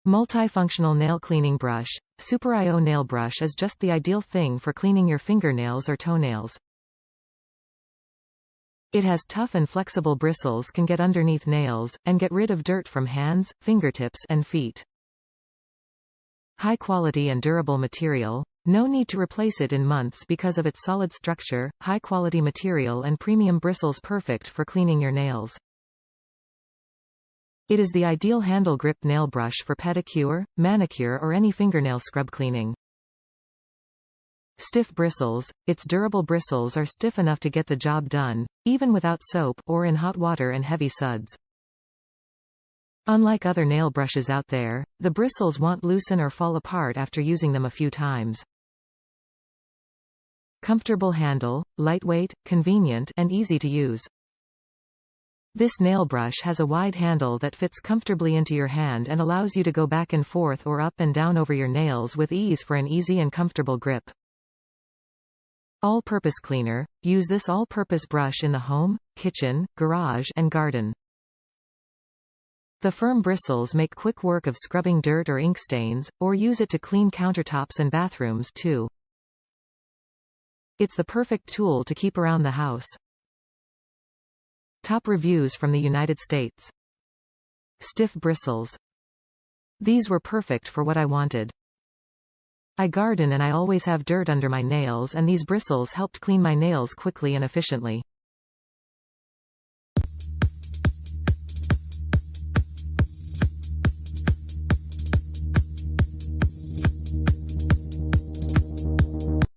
Multifunctional nail cleaning brush. Superio Nail Brush is just the ideal thing for cleaning your fingernails or toenails. It has tough and flexible bristles, can get underneath nails, and get rid of dirt from hands, fingertips, and feet. High quality and durable material. No need to replace it in months because of its solid structure, high quality material and premium bristles, perfect for cleaning your nails. It is the ideal handle grip nail brush for pedicure, manicure or any fingernail scrub cleaning. Stiff bristles. Its durable bristles are stiff enough to get the job done, even without soap, or in hot water and heavy suds. Unlike other nail brushes out there, the bristles won't loosen or fall apart after using them a few times. Comfortable handle, lightweight, convenient, and easy to use. This nail brush has a wide handle that fits comfortably into your hand and allows you to go back and forth or up and down over your nails with ease for an easy and comfortable grip. All-purpose cleaner. Use this all-purpose brush in the home, kitchen, garage, and garden. The firm bristles make quick work of scrubbing dirt or ink stains, or use it to clean countertops and bathrooms too. It's the perfect tool to keep around the house. Top reviews from the United States. Stiff bristles. These were perfect for what I wanted. I garden and I always have dirt under my nails, and these bristles helped clean my nails quickly and efficiently.